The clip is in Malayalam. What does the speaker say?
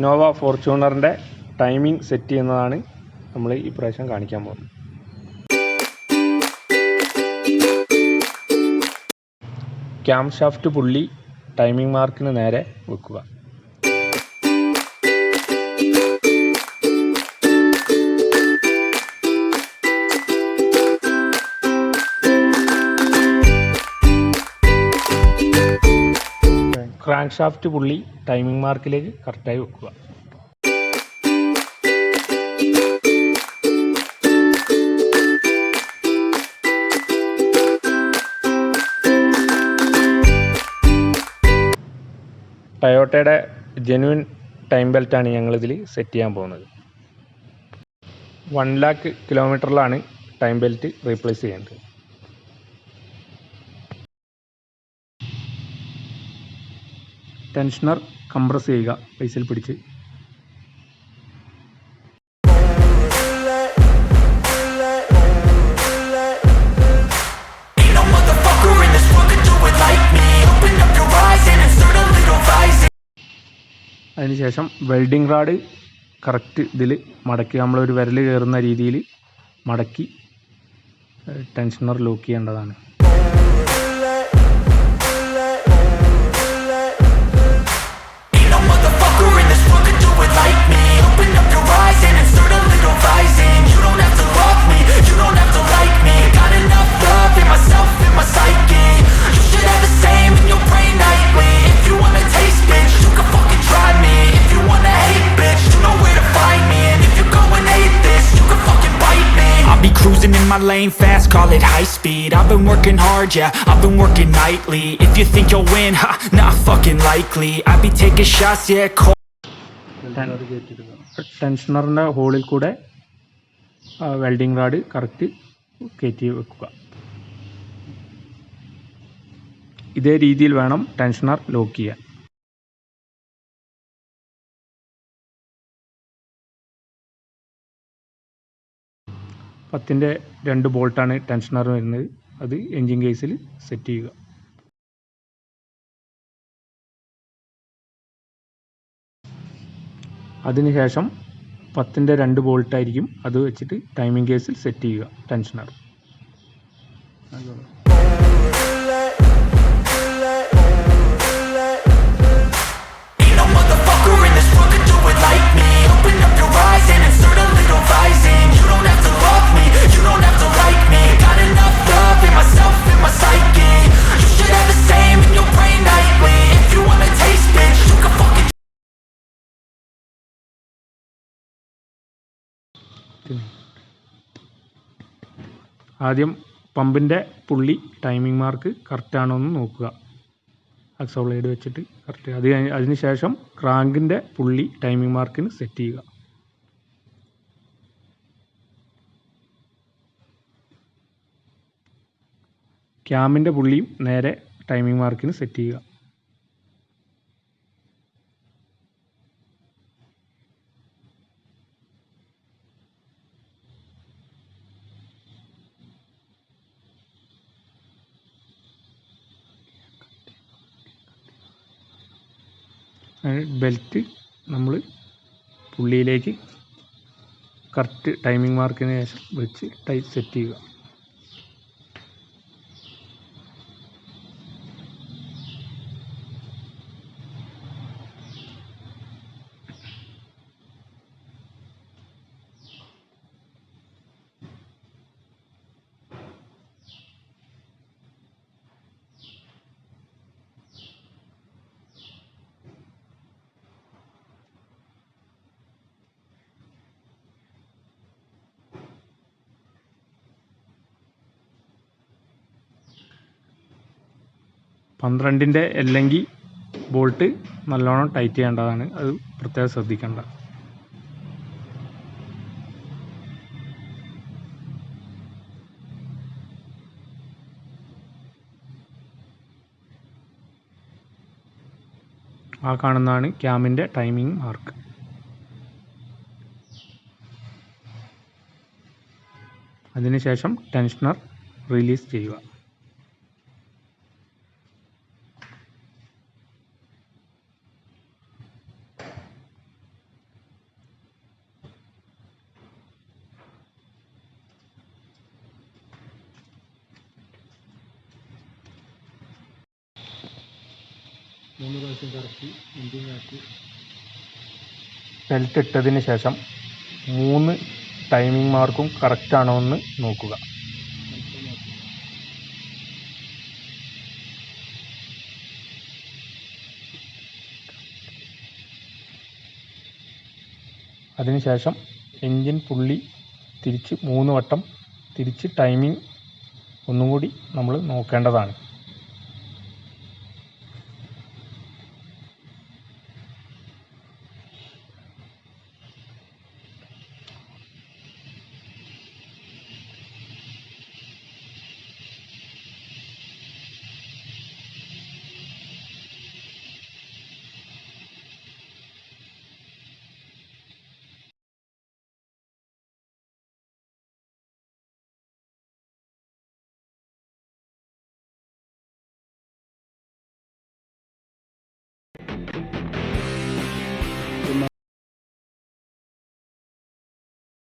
നോവ ഫോർച്യൂണറിൻ്റെ ടൈമിംഗ് സെറ്റ് ചെയ്യുന്നതാണ് നമ്മൾ ഈ പ്രാവശ്യം കാണിക്കാൻ പോകുന്നത്. ക്യാം ഷാഫ്റ്റ് പുള്ളി ടൈമിംഗ് മാർക്കിന് നേരെ വെക്കുക. ക്രാങ്ക് ഷാഫ്റ്റ് പുള്ളി ടൈമിംഗ് മാർക്കിലേക്ക് കറക്റ്റായി വെക്കുക. ടൊയോട്ടയുടെ ജെന്യുവൻ ടൈം ബെൽറ്റാണ് ഞങ്ങളിതിൽ സെറ്റ് ചെയ്യാൻ പോകുന്നത്. 1,00,000 കിലോമീറ്ററിലാണ് ടൈം ബെൽറ്റ് റീപ്ലേസ് ചെയ്യേണ്ടത്. ടെൻഷനർ കംപ്രസ് ചെയ്യുക, ബേസിൽ പിടിച്ച്. അതിനുശേഷം വെൽഡിംഗ് റാഡ് കറക്റ്റ് ഇതിൽ മടക്കി നമ്മളൊരു വിരൽ കയറുന്ന രീതിയിൽ മടക്കി ടെൻഷനർ ലോക്ക് ചെയ്യേണ്ടതാണ്. Cruising in my lane fast, call it high speed. I've been working hard, yeah, I've been working nightly. If you think you'll win, ha, not fucking likely. I be taking shots, yeah, ടെൻഷനറിൻ്റെ ഹോളിൽ കൂടെ വെൽഡിംഗ് റാഡ് കറക്റ്റ് കയറ്റി വെക്കുക. ഇതേ രീതിയിൽ വേണം ടെൻഷനർ ലോക്ക് ചെയ്യാൻ. പത്തിൻ്റെ 2 ബോൾട്ടാണ് ടെൻഷനർ വരുന്നത്. അത് എൻജിൻ കേസിൽ സെറ്റ് ചെയ്യുക. അതിനുശേഷം 10ൻ്റെ 2 ബോൾട്ടായിരിക്കും, അത് വെച്ചിട്ട് ടൈമിംഗ് കേസിൽ സെറ്റ് ചെയ്യുക ടെൻഷനർ. ആദ്യം പമ്പിൻ്റെ പുള്ളി ടൈമിംഗ് മാർക്ക് കറക്റ്റാണോ എന്ന് നോക്കുക. ആക്സോ ബ്ലേഡ് വെച്ചിട്ട് കറക്റ്റ്. അതിനുശേഷം ക്രാങ്കിൻ്റെ പുള്ളി ടൈമിംഗ് മാർക്കിന് സെറ്റ് ചെയ്യുക. ക്യാമിൻ്റെ പുള്ളിയും നേരെ ടൈമിംഗ് മാർക്കിന് സെറ്റ് ചെയ്യുക. ബെൽറ്റ് നമ്മൾ പുള്ളിയിലേക്ക് കറക്റ്റ് ടൈമിംഗ് മാർക്കിന് ശേഷം വെച്ച് ടൈറ്റ് സെറ്റ് ചെയ്യുക. പന്ത്രണ്ടിൻ്റെ അല്ലെങ്കിൽ ബോൾട്ട് നല്ലോണം ടൈറ്റ് ചെയ്യേണ്ടതാണ്. അത് പ്രത്യേകം ശ്രദ്ധിക്കേണ്ട. ആ കാണുന്നതാണ് ക്യാമിൻ്റെ ടൈമിംഗ് മാർക്ക്. അതിനുശേഷം ടെൻഷനർ റിലീസ് ചെയ്യുക. 3 പ്രാവശ്യം കറക്കി എൻഡിങ് ആക്കി ബെൽറ്റ് ഇട്ടതിന് ശേഷം 3 ടൈമിംഗ് മാർക്കും കറക്റ്റാണോ എന്ന് നോക്കുക. അതിനുശേഷം എൻജിൻ പുള്ളി തിരിച്ച് 3 വട്ടം തിരിച്ച് ടൈമിംഗ് ഒന്നും കൂടി നമ്മൾ നോക്കേണ്ടതാണ്.